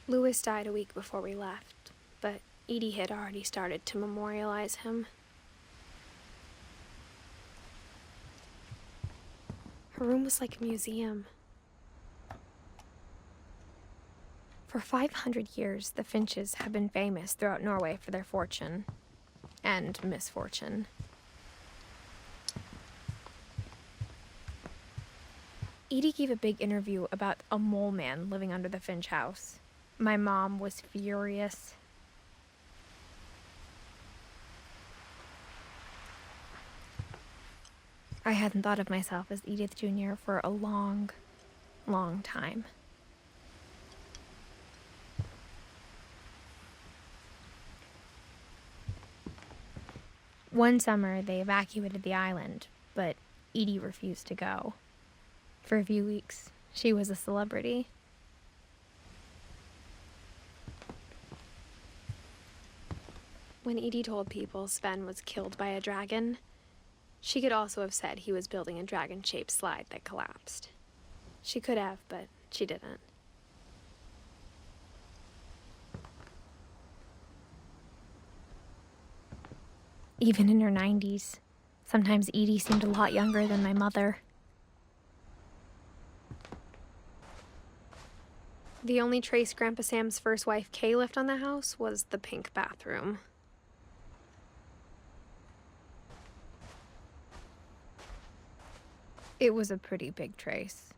Louis died a week before we left, but Edie had already started to memorialize him. Her room was like a museum. For 500 years, the Finches have been famous throughout Norway for their fortune and misfortune. Edie gave a big interview about a mole man living under the Finch house. My mom was furious. I hadn't thought of myself as Edith Jr. for a long, long time. One summer, they evacuated the island, but Edie refused to go. For a few weeks, she was a celebrity. When Edie told people Sven was killed by a dragon, she could also have said he was building a dragon-shaped slide that collapsed. She could have, but she didn't. Even in her 90s, sometimes Edie seemed a lot younger than my mother. The only trace Grandpa Sam's first wife, Kay, left on the house was the pink bathroom. It was a pretty big trace.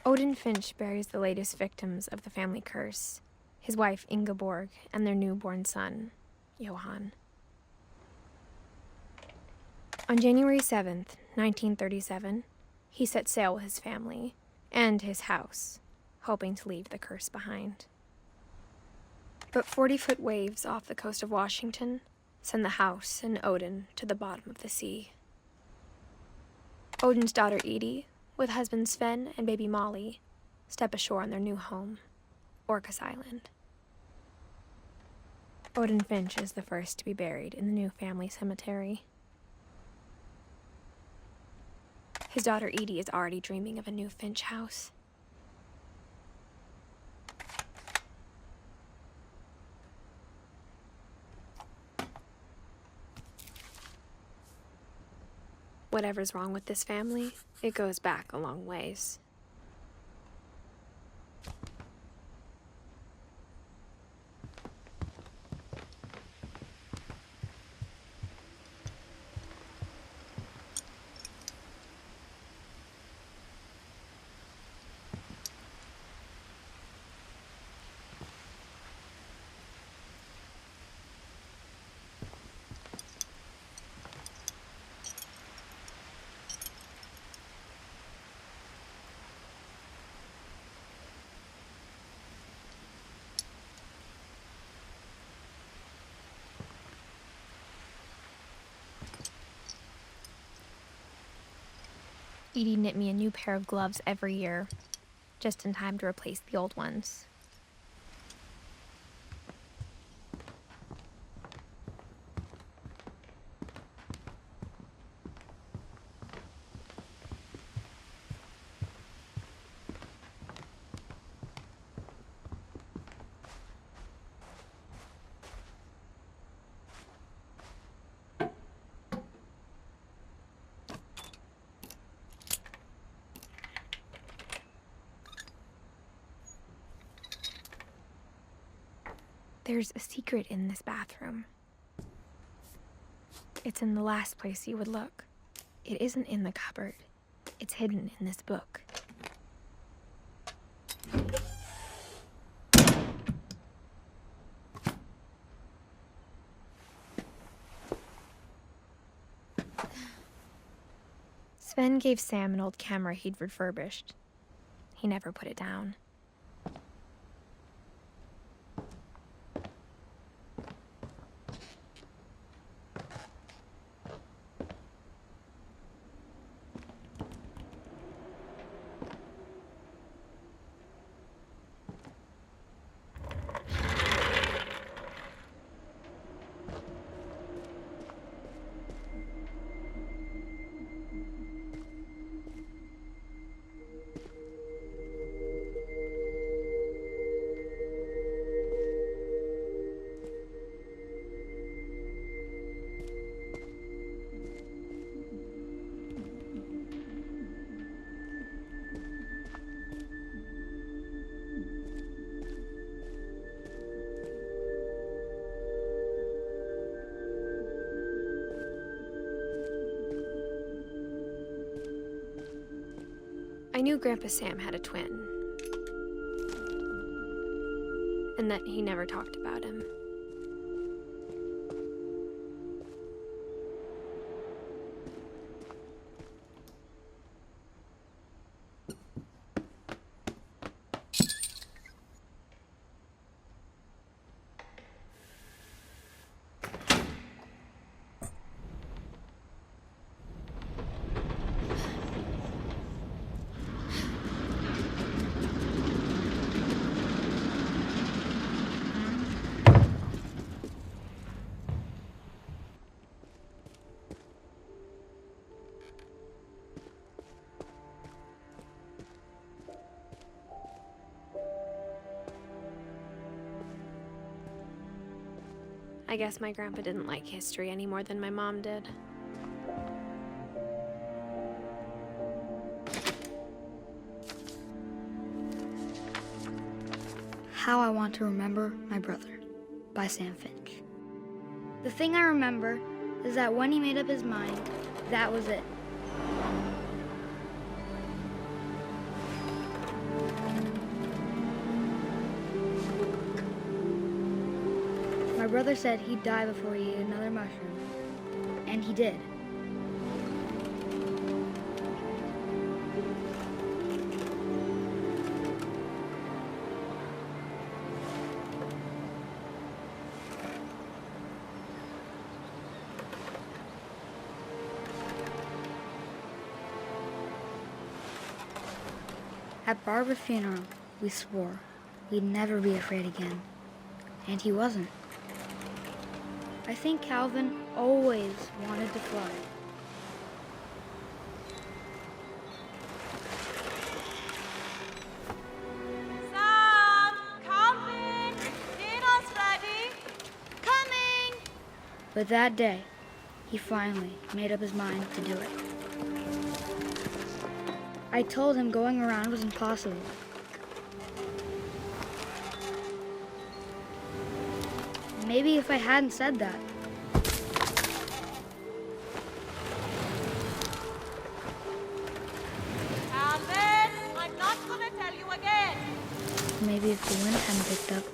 Odin Finch buries the latest victims of the family curse, his wife Ingeborg and their newborn son, Johan. On January 7th, 1937, he set sail with his family and his house, hoping to leave the curse behind. But 40-foot waves off the coast of Washington send the house and Odin to the bottom of the sea. Odin's daughter Edie, with husband Sven and baby Molly, step ashore on their new home, Orcas Island. Odin Finch is the first to be buried in the new family cemetery. His daughter Edie is already dreaming of a new Finch house. Whatever's wrong with this family, it goes back a long ways. Edie knit me a new pair of gloves every year, just in time to replace the old ones. There's a secret in this bathroom. It's in the last place you would look. It isn't in the cupboard. It's hidden in this book. Sven gave Sam an old camera he'd refurbished. He never put it down. I knew Grandpa Sam had a twin, and that he never talked about him. I guess my grandpa didn't like history any more than my mom did. How I Want to Remember My Brother by Sam Finch. The thing I remember is that when he made up his mind, that was it. My brother said he'd die before he ate another mushroom, and he did. At Barbara's funeral, we swore we'd never be afraid again, and he wasn't. I think Calvin always wanted to fly. Sam! Calvin! Dinner's ready! Coming! But that day, he finally made up his mind to do it. I told him going around was impossible. Maybe if I hadn't said that. Calvin, I'm not gonna tell you again. Maybe if the wind hadn't picked up.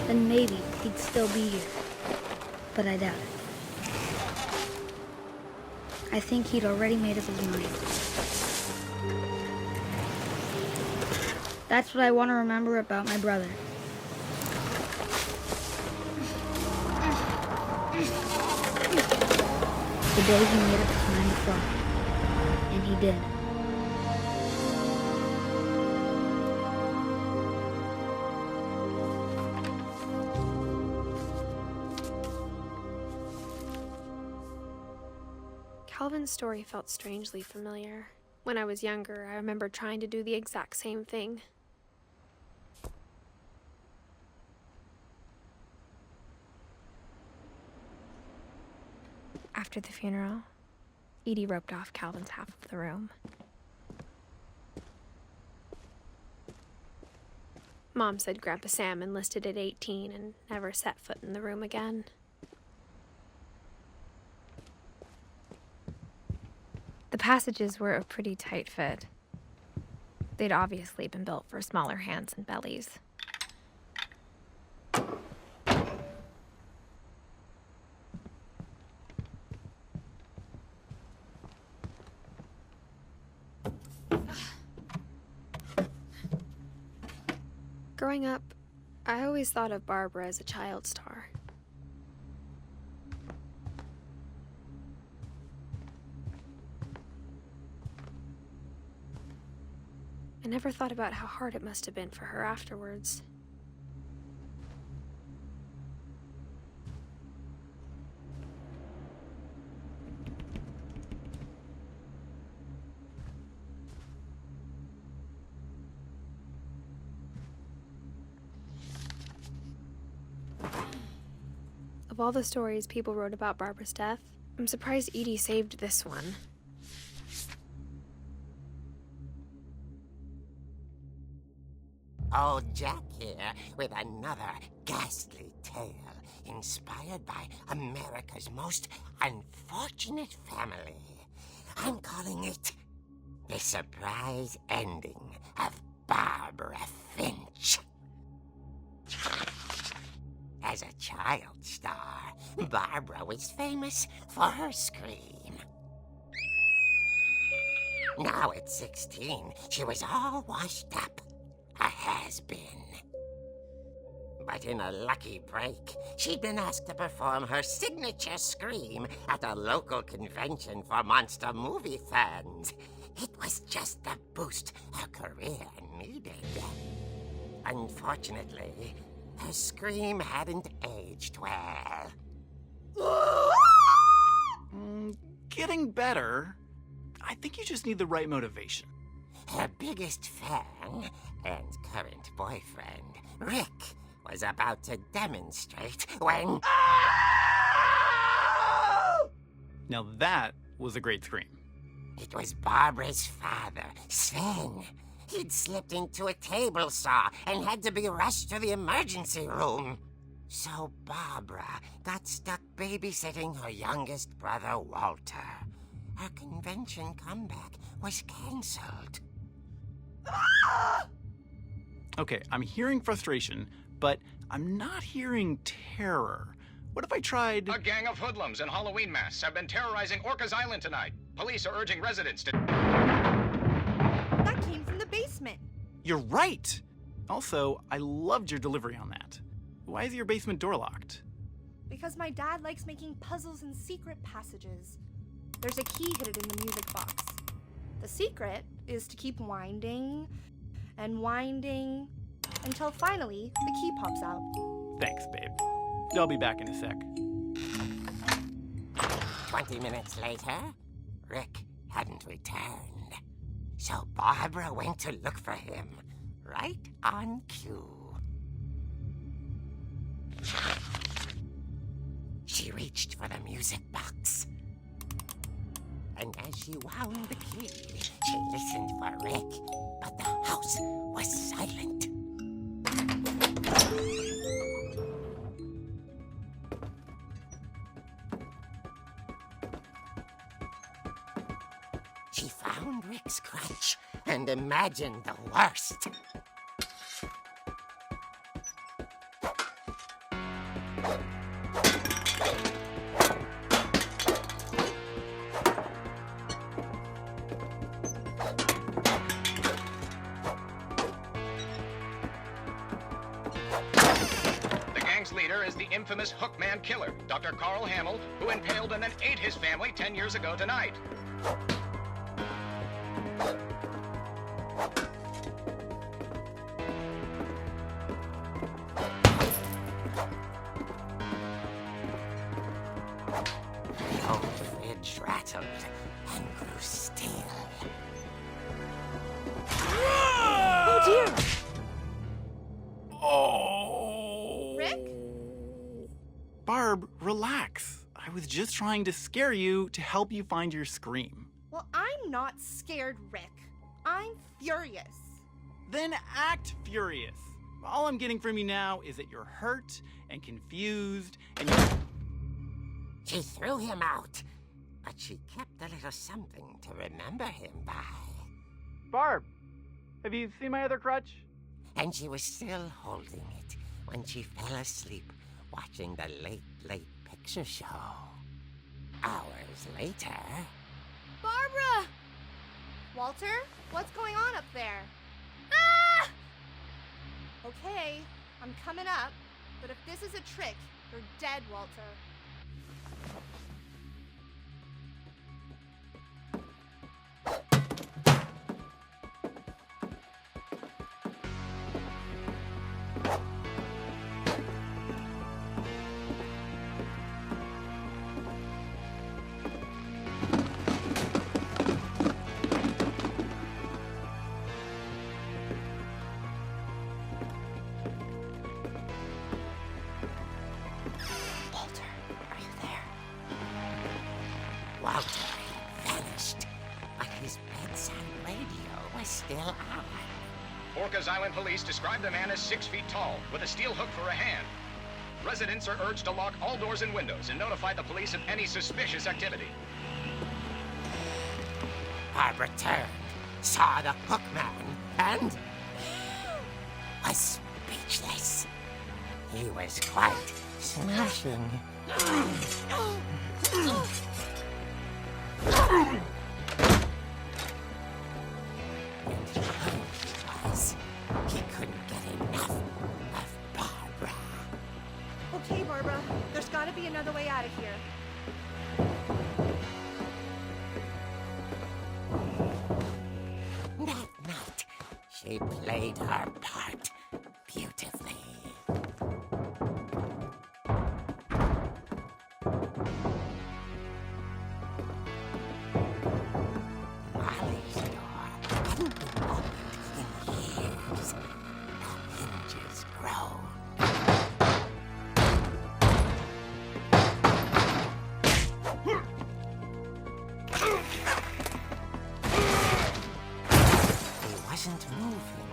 Then maybe he'd still be here. But I doubt it. I think he'd already made up his mind. That's what I want to remember about my brother. The day he made up his mind to fly. And he did. Calvin's story felt strangely familiar. When I was younger, I remember trying to do the exact same thing. After the funeral, Edie roped off Calvin's half of the room. Mom said Grandpa Sam enlisted at 18 and never set foot in the room again. The passages were a pretty tight fit. They'd obviously been built for smaller hands and bellies. Growing up, I always thought of Barbara as a child star. I never thought about how hard it must have been for her afterwards. Of all the stories people wrote about Barbara's death, I'm surprised Edie saved this one. Old Jack here with another ghastly tale inspired by America's most unfortunate family. I'm calling it the surprise ending of Barbara Finch. As a child star, Barbara was famous for her scream. Now at 16, she was all washed up, a has-been. But in a lucky break, she'd been asked to perform her signature scream at a local convention for monster movie fans. It was just the boost her career needed. Unfortunately, her scream hadn't aged well. Getting better. I think you just need the right motivation. Her biggest fan and current boyfriend, Rick, was about to demonstrate when... Now that was a great scream. It was Barbara's father, Sven. He'd slipped into a table saw and had to be rushed to the emergency room. So Barbara got stuck babysitting her youngest brother, Walter. Her convention comeback was cancelled. Okay, I'm hearing frustration, but I'm not hearing terror. What if I tried... A gang of hoodlums in Halloween masks have been terrorizing Orcas Island tonight. Police are urging residents to... That came from the basement. You're right! Also, I loved your delivery on that. Why is your basement door locked? Because my dad likes making puzzles and secret passages. There's a key hidden in the music box. The secret is to keep winding and winding until finally the key pops out. Thanks, babe. I'll be back in a sec. 20 minutes later, Rick hadn't returned. So Barbara went to look for him, right on cue. She reached for the music box. And as she wound the key, she listened for Rick, but the house was silent. She found Rick's crutch and imagined the worst. Leader is the infamous Hookman killer, Dr. Carl Hamill, who impaled and then ate his family 10 years ago tonight. The old fridge rattled and grew still. Oh dear! Oh! Rick? Barb, relax. I was just trying to scare you to help you find your scream. Well, I'm not scared, Rick. I'm furious. Then act furious. All I'm getting from you now is that you're hurt and confused and She threw him out, but she kept a little something to remember him by. Barb, have you seen my other crutch? And she was still holding it when she fell asleep watching the late picture show. Hours later... Barbara! Walter, what's going on up there? Ah! Okay, I'm coming up, but if this is a trick, you're dead, Walter. Walter had vanished, but his bedside radio was still on. Orcas Island police describe the man as 6 feet tall, with a steel hook for a hand. Residents are urged to lock all doors and windows and notify the police of any suspicious activity. Barbara turned, saw the hookman, and was speechless. He was quite smashing. He couldn't get enough of Barbara. Okay, Barbara, there's gotta be another way out of here. That night, she played her part beautifully. Molly's door hadn't been opened in years. The hinges groaned. He wasn't moving,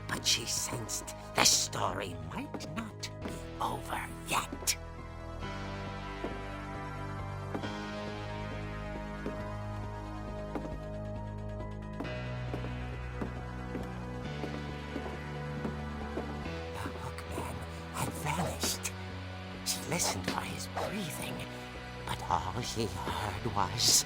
but she sensed the story might not be over yet. The hookman had vanished. She listened for his breathing, but all she heard was...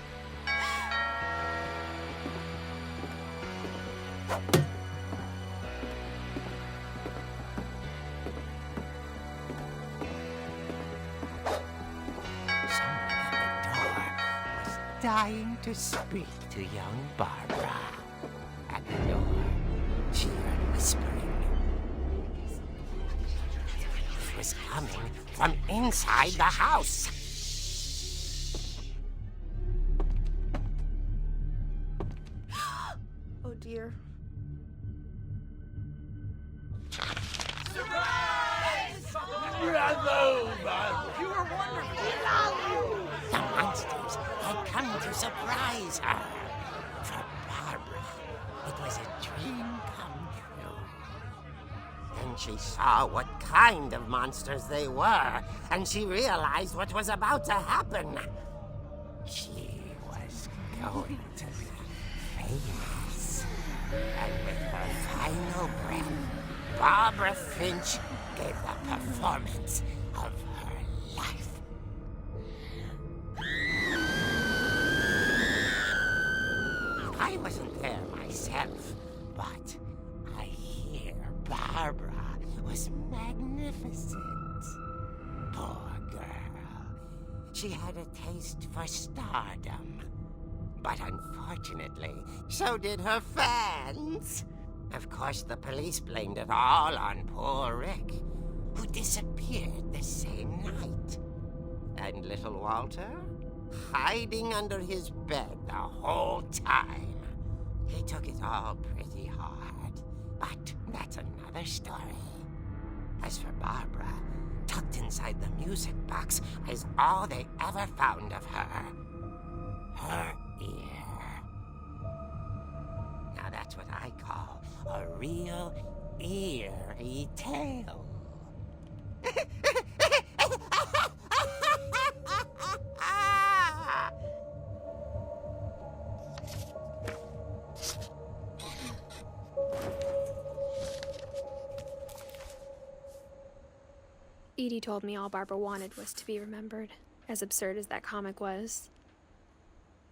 Someone at the door was dying to speak to young Barbara. At the door, she heard whispering. It was coming from inside the house. Oh dear. The monsters had come to surprise her. For Barbara, it was a dream come true. Then she saw what kind of monsters they were, and she realized what was about to happen. She was going to be famous. And with her final breath, Barbara Finch gave the performance of her life. I wasn't there myself, but I hear Barbara was magnificent. Poor girl. She had a taste for stardom. But unfortunately, so did her fans. Of course, the police blamed it all on poor Rick, who disappeared the same night. And little Walter? Hiding under his bed the whole time. He took it all pretty hard, but that's another story. As for Barbara, tucked inside the music box is all they ever found of her. Her ear. Now that's what I call a real eerie tale. Edie told me all Barbara wanted was to be remembered, as absurd as that comic was.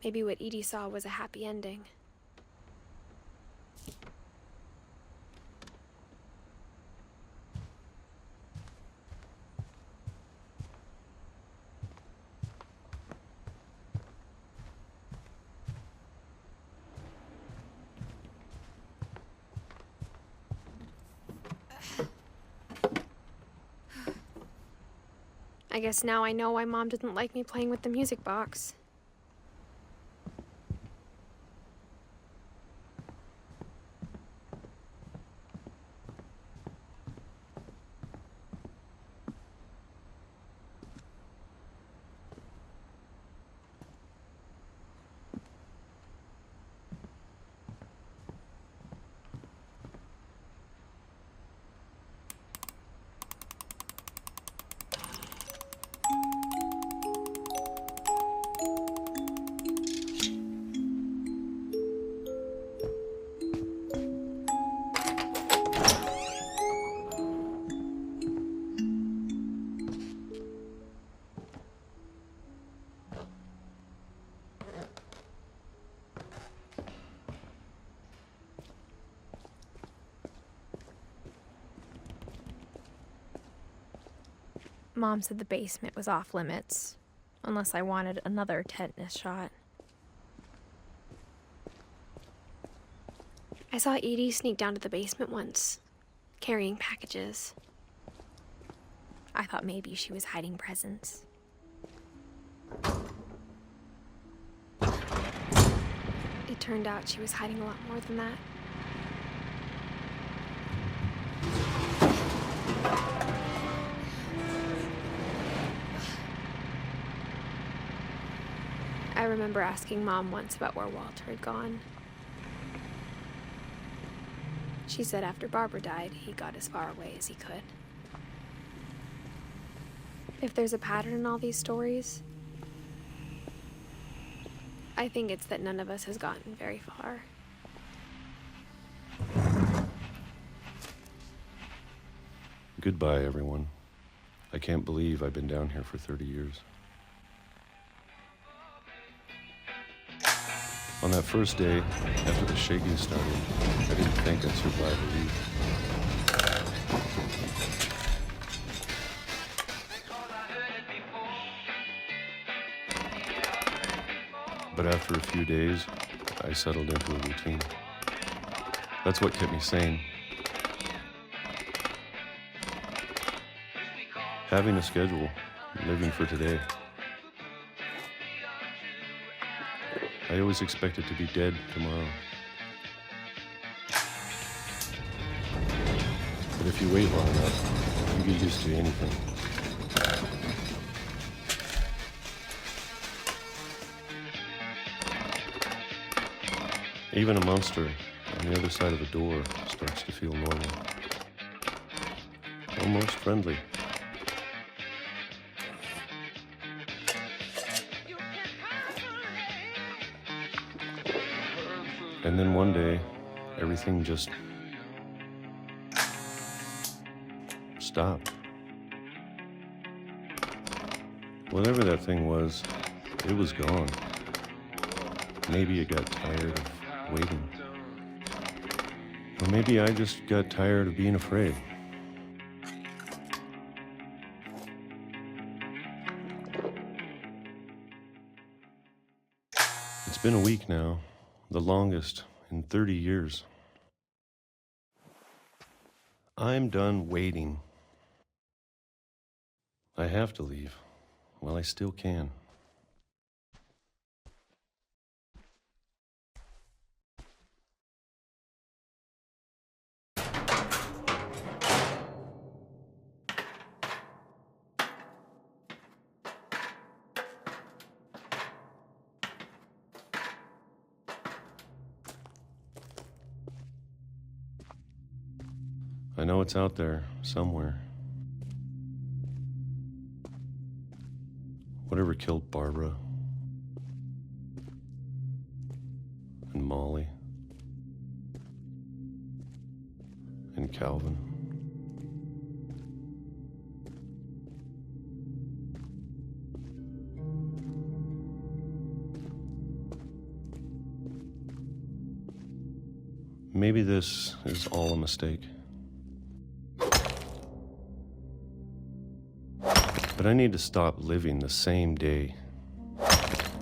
Maybe what Edie saw was a happy ending. I guess now I know why Mom didn't like me playing with the music box. Mom said the basement was off limits, unless I wanted another tetanus shot. I saw Edie sneak down to the basement once, carrying packages. I thought maybe she was hiding presents. It turned out she was hiding a lot more than that. I remember asking Mom once about where Walter had gone. She said after Barbara died, he got as far away as he could. If there's a pattern in all these stories, I think it's that none of us has gotten very far. Goodbye, everyone. I can't believe I've been down here for 30 years. On that first day, after the shaking started, I didn't think I'd survive a week. But after a few days, I settled into a routine. That's what kept me sane. Having a schedule, living for today. I always expected to be dead tomorrow. But if you wait long enough, you get used to anything. Even a monster on the other side of a door starts to feel normal. Almost friendly. And then one day, everything just stopped. Whatever that thing was, it was gone. Maybe it got tired of waiting. Or maybe I just got tired of being afraid. It's been a week now. The longest in 30 years. I'm done waiting. I have to leave while I still can. I know it's out there, somewhere. Whatever killed Barbara and Molly and Calvin. Maybe this is all a mistake. But I need to stop living the same day,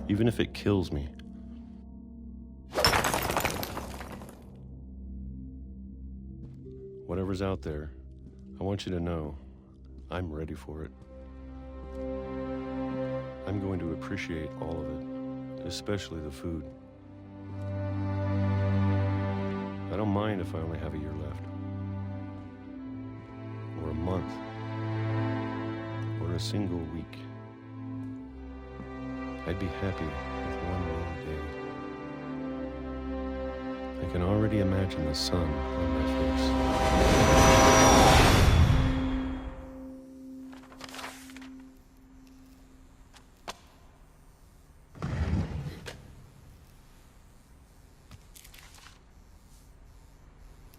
even if it kills me. Whatever's out there, I want you to know I'm ready for it. I'm going to appreciate all of it, especially the food. I don't mind if I only have a year left, or a month, or a single week. I'd be happy with one more day. I can already imagine the sun on my face.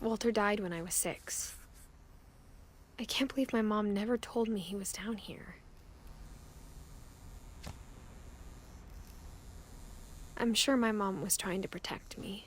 Walter died when I was 6. I can't believe my mom never told me he was down here. I'm sure my mom was trying to protect me.